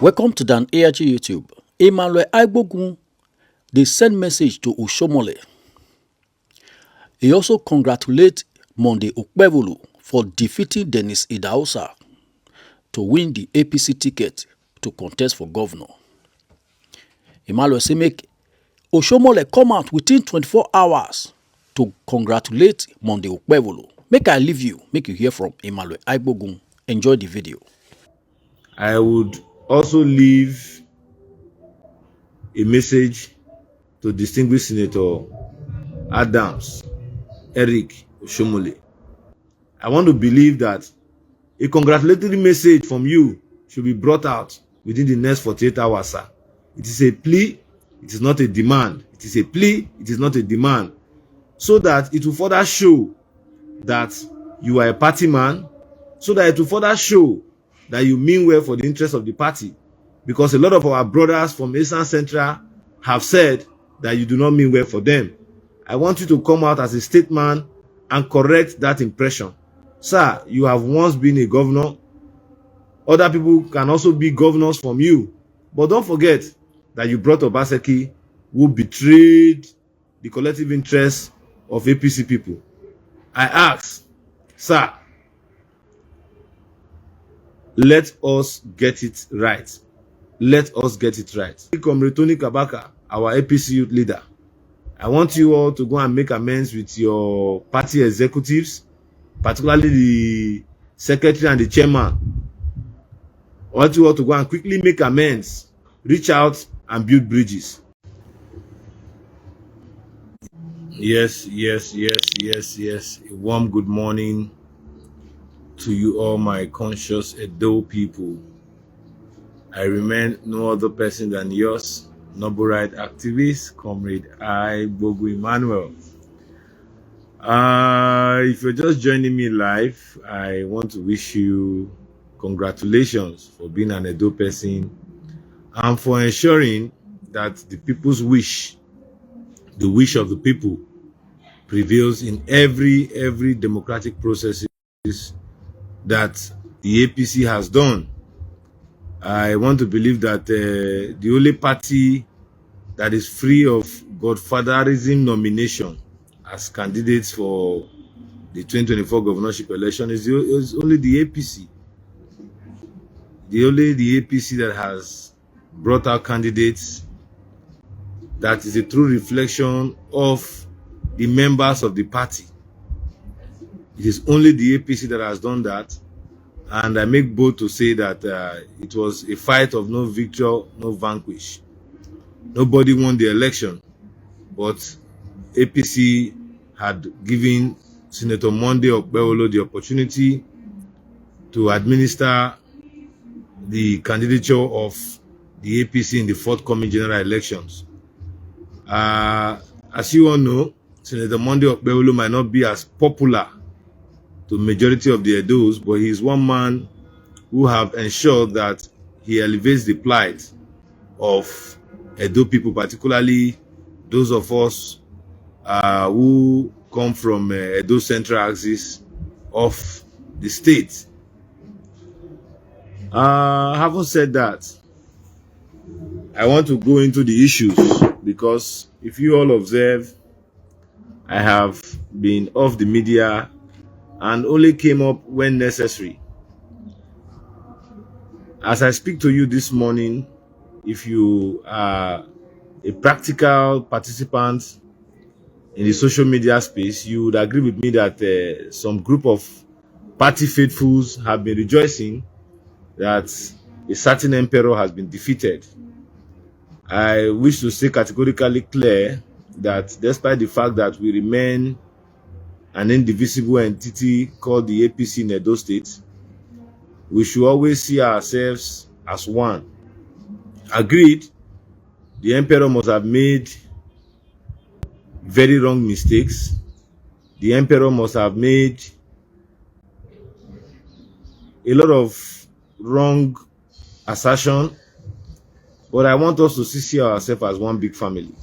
Welcome to Dan ARG YouTube. Emmanuel Agbogun, they send message to OSHIOMOLE. He also congratulates Monday Okpebholo for defeating Dennis Idahosa to win the APC ticket to contest for governor. Emmanuel say make OSHIOMOLE come out within 24 hours to congratulate Monday Okpebholo. Make I leave you, make you hear from Emmanuel Agbogun. Enjoy the video. I would also leave a message to distinguished Senator Adams, Eric OSHIOMOLE. I want to believe that a congratulatory message from you should be brought out within the next 48 hours, sir. It is a plea, it is not a demand. It is a plea, it is not a demand. So that it will further show that you are a party man, so that it will further show that you mean well for the interest of the party. Because a lot of our brothers from Eastern Central have said that you do not mean well for them. I want you to come out as a statesman and correct that impression. Sir, you have once been a governor. Other people can also be governors from you. But don't forget that you brought Obaseki, who betrayed the collective interests of APC people. I ask, sir, let us get it right. Let us get it right. Comrade Tony Kabaka, our APC youth leader, I want you all to go and make amends with your party executives, particularly the secretary and the chairman. I want you all to go and quickly make amends, reach out and build bridges. Yes. A warm good morning to you all, my conscious Edo people. I remain no other person than yours, noble right activist, Comrade Agbogun Emmanuel. If you're just joining me live, I want to wish you congratulations for being an Edo person and for ensuring that the people's wish, the wish of the people, prevails in every democratic processes that the APC has done. I want to believe that the only party that is free of godfatherism nomination as candidates for the 2024 governorship election is only the APC. The APC that has brought out candidates that is a true reflection of the members of the party. It is only the APC that has done that. And I make bold to say that it was a fight of no victor, no vanquish. Nobody won the election, but APC had given Senator Monday Okpebholo the opportunity to administer the candidature of the APC in the forthcoming general elections. As you all know, Senator Monday Okpebholo might not be as popular to majority of the Edos, but he is one man who have ensured that he elevates the plight of Edo people, particularly those of us who come from Edo Central axis of the state. Having said that, I want to go into the issues because if you all observe, I have been off the media and only came up when necessary. As I speak to you this morning, if you are a practical participant in the social media space, you would agree with me that some group of party faithfuls have been rejoicing that a certain emperor has been defeated. I wish to say categorically clear that despite the fact that we remain an indivisible entity called the APC in Edo State, we should always see ourselves as one. Agreed, the emperor must have made very wrong mistakes. The emperor must have made a lot of wrong assertion, but I want us to see ourselves as one big family.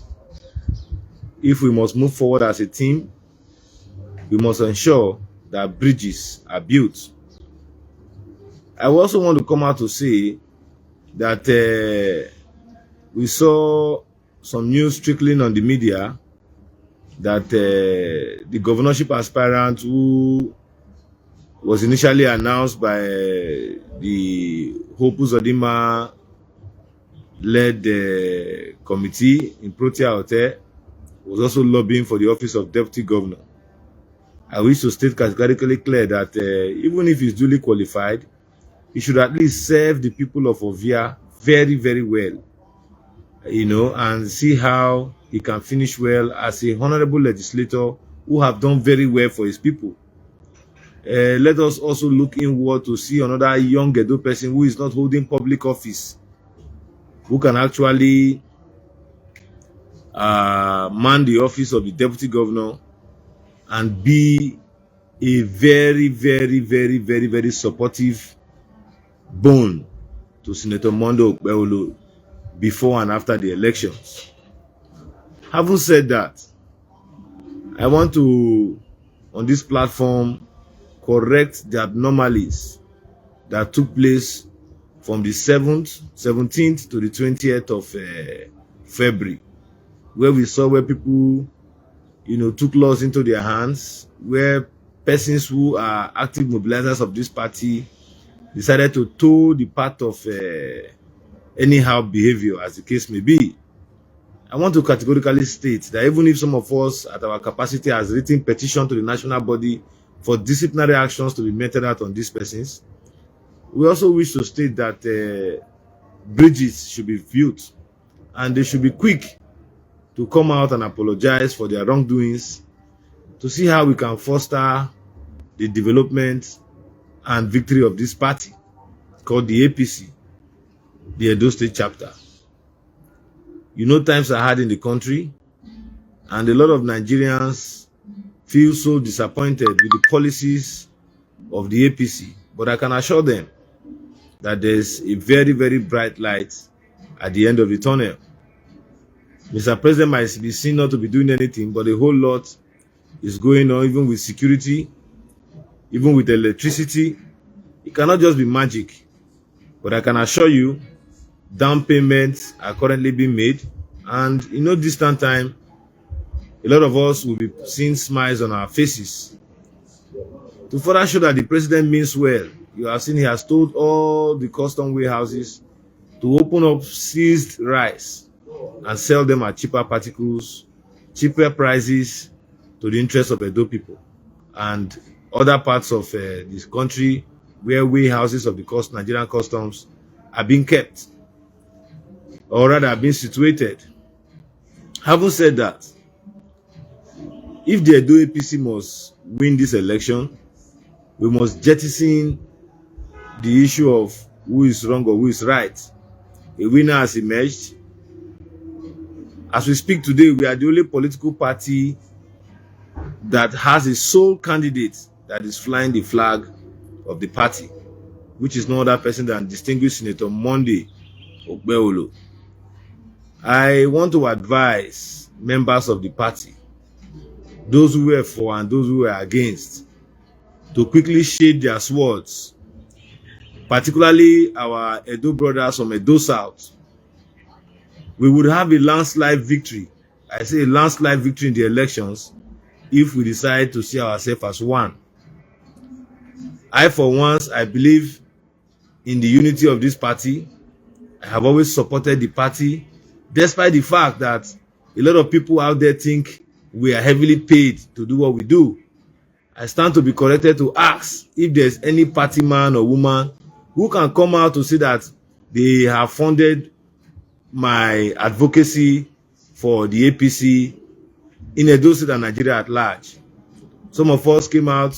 If we must move forward as a team, we must ensure that bridges are built. I also want to come out to say that we saw some news trickling on the media that the governorship aspirant who was initially announced by the Hope Uzodinma led committee in Protea Hotel was also lobbying for the office of deputy governor. I wish to state categorically clear that even if he's duly qualified, he should at least serve the people of Ovia very, very well, you know, and see how he can finish well as a honorable legislator who have done very well for his people. Let us also look inward to see another young Edo person who is not holding public office, who can actually man the office of the deputy governor and be a very, very, very, very, very supportive bone to Senator Monday Okpebholo before and after the elections. Having said that, I want to, on this platform, correct the anomalies that took place from the 17th to the 20th of February, where we saw where people, you know, took laws into their hands, where persons who are active mobilizers of this party decided to toe the path of anyhow behavior, as the case may be. I want to categorically state that even if some of us at our capacity has written petition to the national body for disciplinary actions to be meted out on these persons, we also wish to state that bridges should be built and they should be quick to come out and apologize for their wrongdoings to see how we can foster the development and victory of this party called the APC, the Edo State chapter. You know, times are hard in the country, and a lot of Nigerians feel so disappointed with the policies of the APC. But I can assure them that there's a very, very bright light at the end of the tunnel. Mr. President might be seen not to be doing anything, but a whole lot is going on, even with security, even with electricity. It cannot just be magic. But I can assure you, down payments are currently being made, and in no distant time, a lot of us will be seeing smiles on our faces. To further show that the president means well, you have seen he has told all the custom warehouses to open up seized rice and sell them at cheaper particles, cheaper prices to the interest of Edo people and other parts of this country where warehouses of the Nigerian customs are being kept, or rather are being situated. Having said that, if the Edo APC must win this election, we must jettison the issue of who is wrong or who is right. A winner has emerged. As we speak today, we are the only political party that has a sole candidate that is flying the flag of the party, which is no other person than distinguished Senator Monday Okpebholo. I want to advise members of the party, those who were for and those who were against, to quickly shade their swords, particularly our Edo brothers from Edo South. We would have a landslide victory. I say a landslide victory in the elections if we decide to see ourselves as one. I, for once, I believe in the unity of this party. I have always supported the party, despite the fact that a lot of people out there think we are heavily paid to do what we do. I stand to be corrected to ask if there's any party man or woman who can come out to say that they have funded my advocacy for the APC in Edo State and Nigeria at large. Some of us came out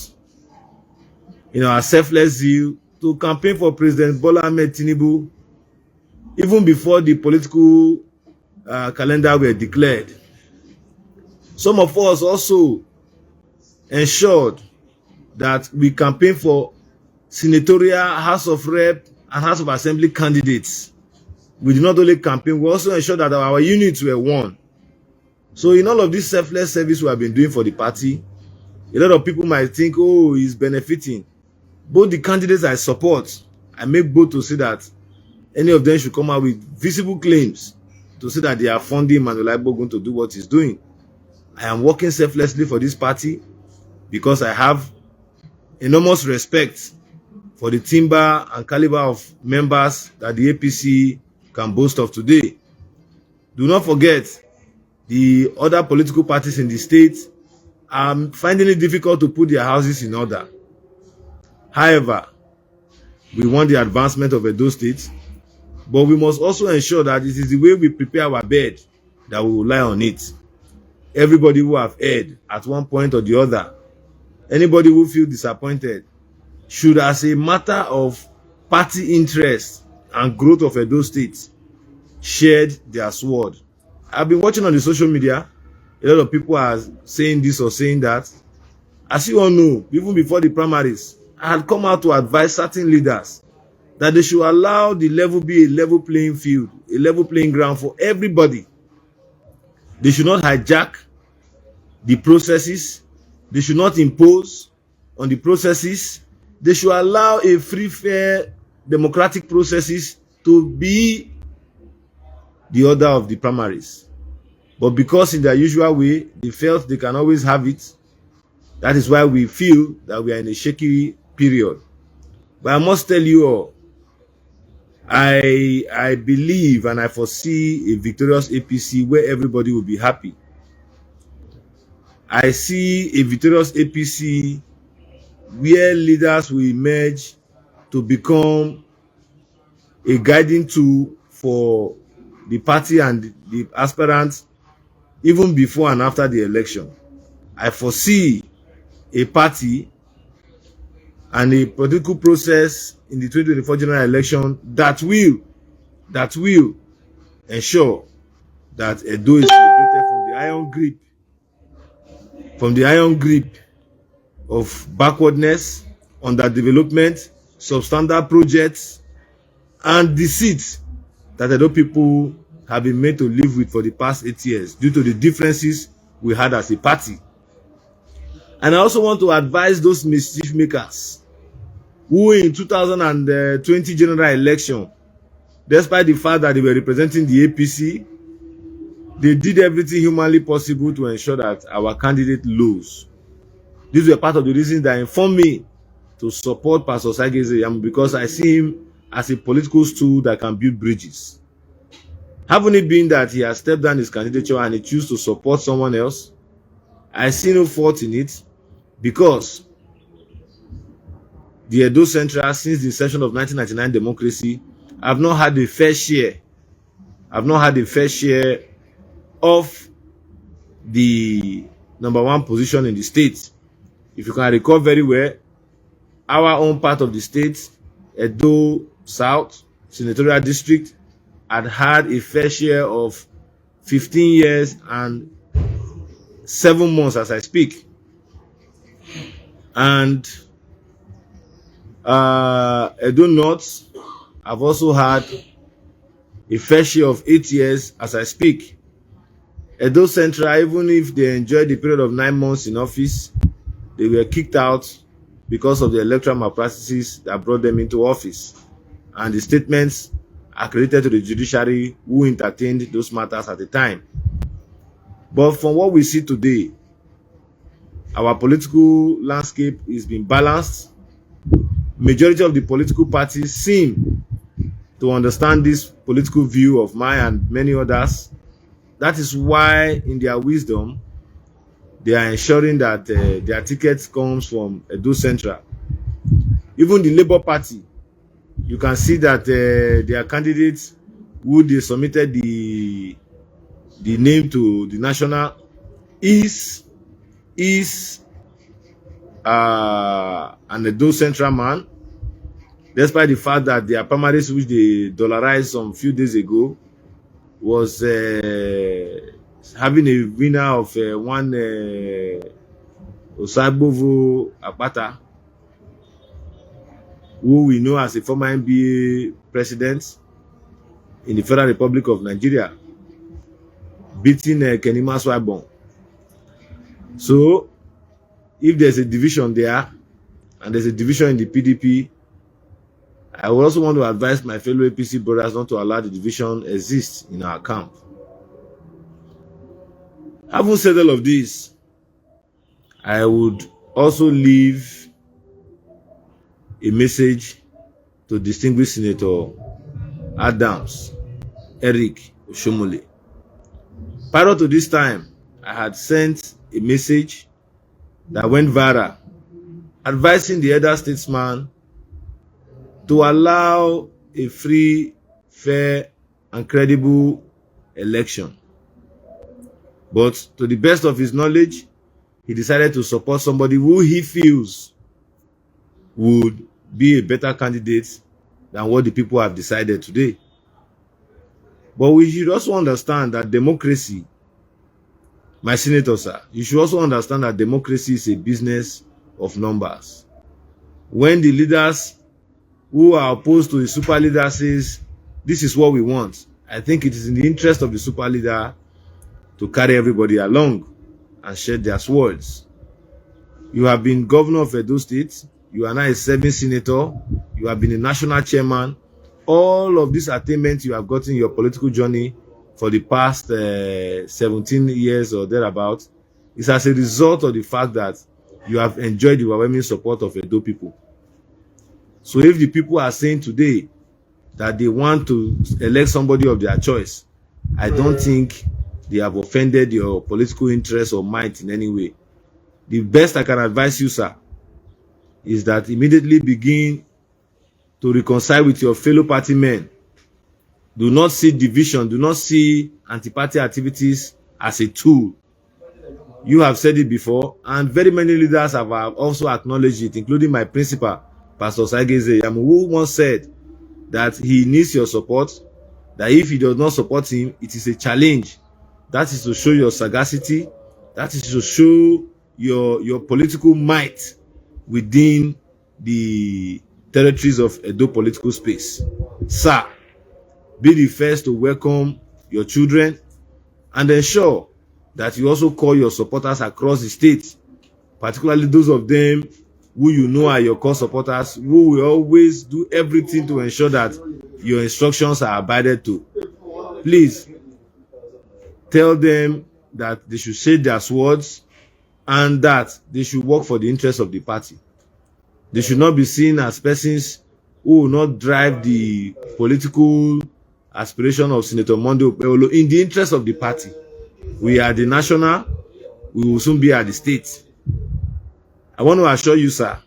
in our selfless zeal to campaign for President Bola Ahmed Tinubu even before the political calendar were declared. Some of us also ensured that we campaign for senatorial, House of Rep, and House of Assembly candidates. We did not only campaign, we also ensured that our units were won. So in all of this selfless service we have been doing for the party, a lot of people might think, oh, he's benefiting. Both the candidates I support, I make bold to say that any of them should come out with visible claims to say that they are funding Emmanuel Agbogun to do what he's doing. I am working selflessly for this party because I have enormous respect for the timber and caliber of members that the APC can boast of today. Do not forget, the other political parties in the state are finding it difficult to put their houses in order. However, we want the advancement of Edo State, but we must also ensure that it is the way we prepare our bed that we will lie on it. Everybody who have erred at one point or the other, anybody who feels disappointed, should, as a matter of party interest and growth of Edo State, shared their sword. I've been watching on the social media, a lot of people are saying this or saying that. As you all know, even before the primaries, I had come out to advise certain leaders that they should allow the level be a level playing field, a level playing ground for everybody. They should not hijack the processes. They should not impose on the processes. They should allow a free, fair, democratic processes to be the order of the primaries. But because in their usual way, they felt they can always have it, that is why we feel that we are in a shaky period. But I must tell you all, I believe and I foresee a victorious APC where everybody will be happy. I see a victorious APC where leaders will emerge to become a guiding tool for the party and the aspirants even before and after the election. I foresee a party and a political process in the 2024 general election that will ensure that Edo is liberated from the iron grip of backwardness, underdevelopment, substandard projects, and deceit that Edo people have been made to live with for the past 8 years due to the differences we had as a party. And I also want to advise those mischief makers who in 2020 general election, despite the fact that they were representing the APC, they did everything humanly possible to ensure that our candidate lose. These were part of the reasons that informed me to support Pastor Sageze, because I see him as a political stool that can build bridges. Having it been that he has stepped down his candidature and he chooses to support someone else, I see no fault in it, because the Edo Central, since the inception of 1999 democracy, have not had a fair share. I've not had a fair share of the #1 position in the state. If you can recall very well, our own part of the state, Edo South Senatorial District, had a fair share of 15 years and 7 months as I speak. And Edo North have also had a fair share of 8 years as I speak. Edo Central, even if they enjoyed the period of 9 months in office, they were kicked out because of the electoral malpractices that brought them into office, and the statements accredited to the judiciary who entertained those matters at the time. But from what we see today, our political landscape is being balanced. Majority of the political parties seem to understand this political view of mine and many others. That is why, in their wisdom, they are ensuring that their ticket comes from Edo Central. Even the Labour Party, you can see that their candidates who they submitted the name to the national is an Edo Central man, despite the fact that their primaries, which they dollarized some few days ago, was having a winner of one Osagbovo Apata, who we know as a former NBA president in the Federal Republic of Nigeria, beating Kenima Swabon. So, if there's a division there, and there's a division in the PDP, I would also want to advise my fellow APC brothers not to allow the division exist in our camp. Having said all of this, I would also leave a message to distinguished Senator Adams, Eric OSHIOMOLE. Prior to this time, I had sent a message that went viral advising the elder statesman to allow a free, fair, and credible election. But to the best of his knowledge, he decided to support somebody who he feels would be a better candidate than what the people have decided today. But we should also understand that democracy, my senator, sir, you should also understand that democracy is a business of numbers. When the leaders who are opposed to the super leader says, this is what we want, I think it is in the interest of the super leader to carry everybody along and shed their swords. You have been governor of Edo State. You are now a serving senator. You have been a national chairman. All of these attainments you have gotten in your political journey for the past 17 years or thereabouts is as a result of the fact that you have enjoyed the overwhelming support of Edo people. So if the people are saying today that they want to elect somebody of their choice, I don't think they have offended your political interest or might in any way. The best I can advise you, sir, is that immediately begin to reconcile with your fellow party men. Do not see division, do not see anti-party activities as a tool. You have said it before, and very many leaders have also acknowledged it, including my principal, Pastor Sageze, who once said that he needs your support, that if he does not support him, it is a challenge. That is to show your sagacity, that is to show your political might within the territories of Edo political space. Sir, be the first to welcome your children and ensure that you also call your supporters across the state, particularly those of them who you know are your core supporters, who will always do everything to ensure that your instructions are abided to. Please tell them that they should shade their swords and that they should work for the interests of the party. They should not be seen as persons who will not drive the political aspiration of Senator Monday Okpebholo in the interest of the party. We are the national, we will soon be at the state. I want to assure you, sir,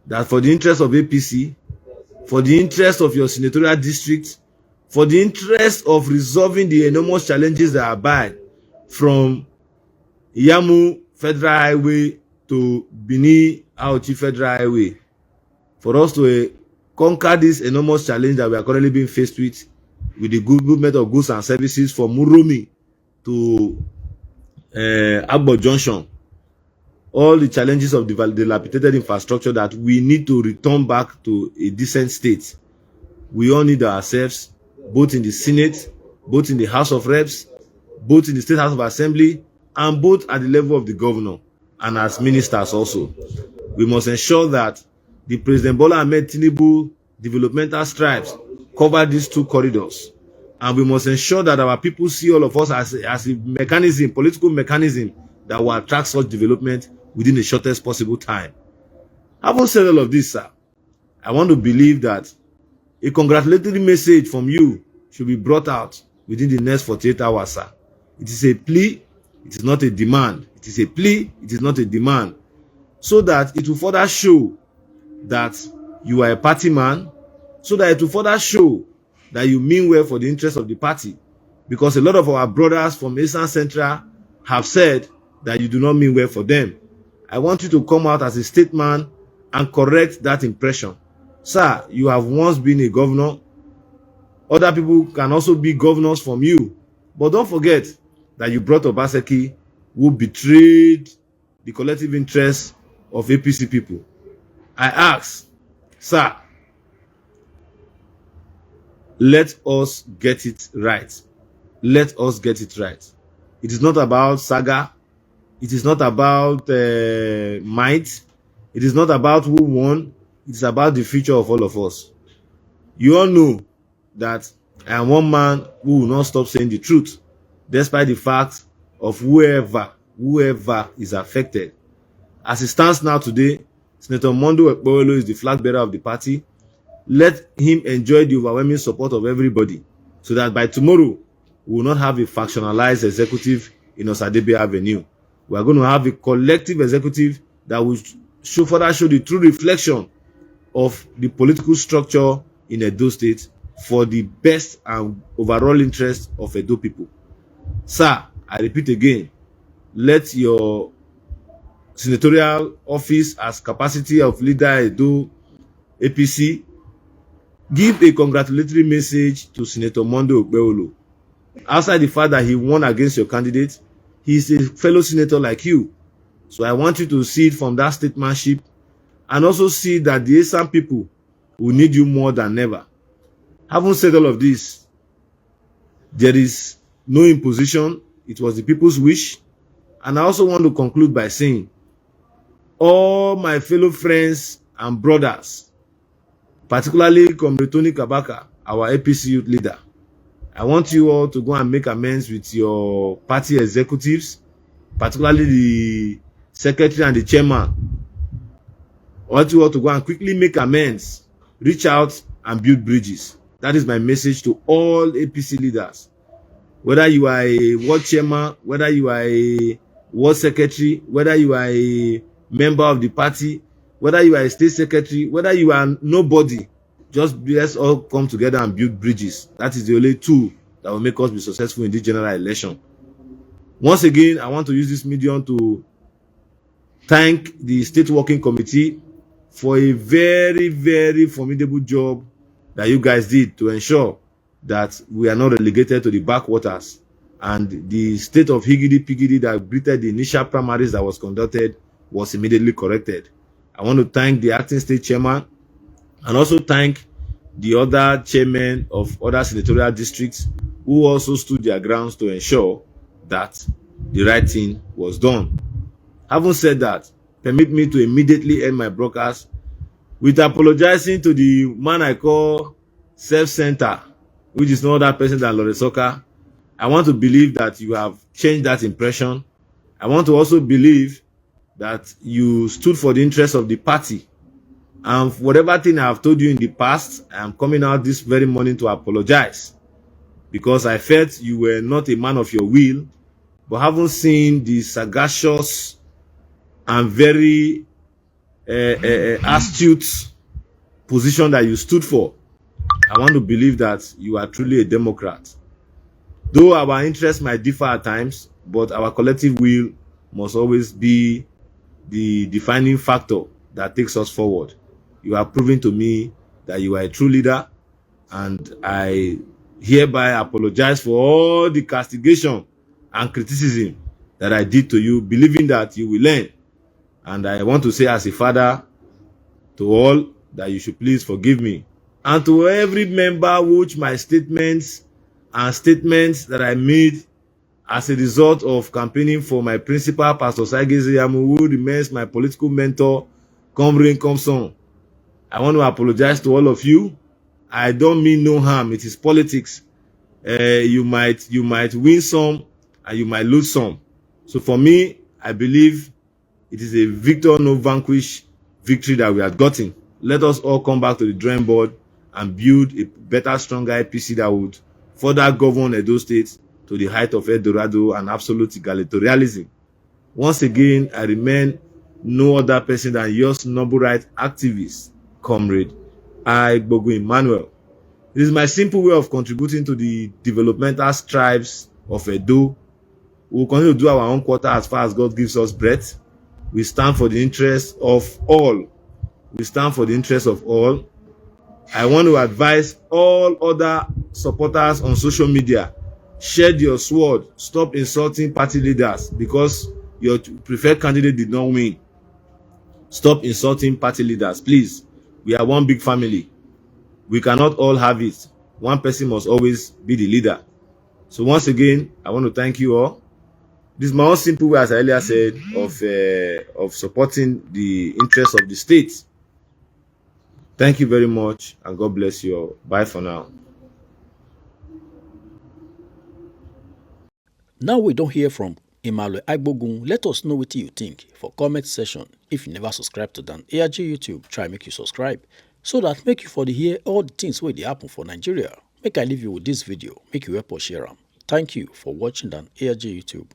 that for the interest of APC, for the interest of your senatorial district, for the interest of resolving the enormous challenges that abide from Yamu Federal Highway to Bini Auchi Federal Highway, for us to conquer this enormous challenge that we are currently being faced with the good movement of goods and services from Muromi to Agbo Junction, all the challenges of the dilapidated infrastructure that we need to return back to a decent state. We all need ourselves, both in the Senate, both in the House of Reps, both in the State House of Assembly, and both at the level of the governor and as ministers also. We must ensure that the President Bola Ahmed Tinubu developmental strides cover these two corridors. And we must ensure that our people see all of us as a mechanism, political mechanism, that will attract such development within the shortest possible time. Having said all of this, sir, I want to believe that a congratulatory message from you should be brought out within the next 48 hours, sir. It is a plea, it is not a demand. It is a plea, it is not a demand. So that it will further show that you are a party man, so that it will further show that you mean well for the interest of the party. Because a lot of our brothers from Eastern Central have said that you do not mean well for them. I want you to come out as a statesman and correct that impression. Sir, you have once been a governor. Other people can also be governors from you. But don't forget that you brought Obaseki, who betrayed the collective interests of APC people. I ask, sir, let us get it right. Let us get it right. It is not about saga. It is not about might. It is not about who won. It is about the future of all of us. You all know that I am one man who will not stop saying the truth, despite the fact of whoever is affected. As it stands now today, Senator Mondo Ekweremadu is the flag bearer of the party. Let him enjoy the overwhelming support of everybody, so that by tomorrow, we will not have a factionalized executive in Osadebe Avenue. We are going to have a collective executive that will further show the true reflection of the political structure in Edo State for the best and overall interest of Edo people. Sir, I repeat again, let your senatorial office as capacity of leader Edo APC give a congratulatory message to Senator Mondo Ekweremadu. Outside the fact that he won against your candidate, he is a fellow senator like you. So I want you to see it from that statesmanship, and also see that the ASAM people will need you more than ever. Having said all of this, there is no imposition. It was the people's wish. And I also want to conclude by saying, all my fellow friends and brothers, particularly Comrade Tony Kabaka, our APC youth leader, I want you all to go and make amends with your party executives, particularly the secretary and the chairman. I want you all to go and quickly make amends, reach out and build bridges. That is my message to all APC leaders. Whether you are a ward chairman, whether you are a ward secretary, whether you are a member of the party, whether you are a state secretary, whether you are nobody, just let's all come together and build bridges. That is the only tool that will make us be successful in this general election. Once again, I want to use this medium to thank the State Working Committee for a very, very formidable job that you guys did to ensure that we are not relegated to the backwaters, and the state of higgity-piggity that greeted the initial primaries that was conducted was immediately corrected. I want to thank the acting state chairman, and also thank the other chairmen of other senatorial districts who also stood their grounds to ensure that the right thing was done. Having said that, permit me to immediately end my broadcast with apologizing to the man I call self-center, which is no other person than Loresoka. I want to believe that you have changed that impression. I want to also believe that you stood for the interest of the party. And whatever thing I have told you in the past, I am coming out this very morning to apologize, because I felt you were not a man of your will, but having seen the sagacious and very astute position that you stood for, I want to believe that you are truly a Democrat. Though our interests might differ at times, but our collective will must always be the defining factor that takes us forward. You are proving to me that you are a true leader, and I hereby apologize for all the castigation and criticism that I did to you, believing that you will learn. And I want to say as a father to all that you should please forgive me. And to every member which my statements that I made as a result of campaigning for my principal, Pastor Saigeze Yamu, who remains my political mentor, come rain, come sun. I want to apologize to all of you. I don't mean no harm. It is politics. You might win some and you might lose some. So for me, I believe it is a victor no vanquish victory that we have gotten. Let us all come back to the drawing board and build a better, stronger APC that would further govern Edo State to the height of Eldorado and absolute egalitarianism. Once again, I remain no other person than yours noble right activist, Comrade Ekweremadu. It is my simple way of contributing to the developmental strives of Edo. We will continue to do our own quarter as far as God gives us breath. We stand for the interest of all. We stand for the interest of all. I want to advise all other supporters on social media, shed your sword, stop insulting party leaders because your preferred candidate did not win. Stop insulting party leaders, please. We are one big family. We cannot all have it. One person must always be the leader. So once again, I want to thank you all. This is my own simple way, as I earlier said, of supporting the interests of the state. Thank you very much, and God bless you all. Bye for now. Now we don't hear from Emmanuel Agbogun. Let us know what you think for comment section. If you never subscribe to Dan ARG YouTube, try make you subscribe so that make you for the hear all the things wey dey happen for Nigeria. Make I leave you with this video, make you help us share am. Thank you for watching Dan ARG YouTube.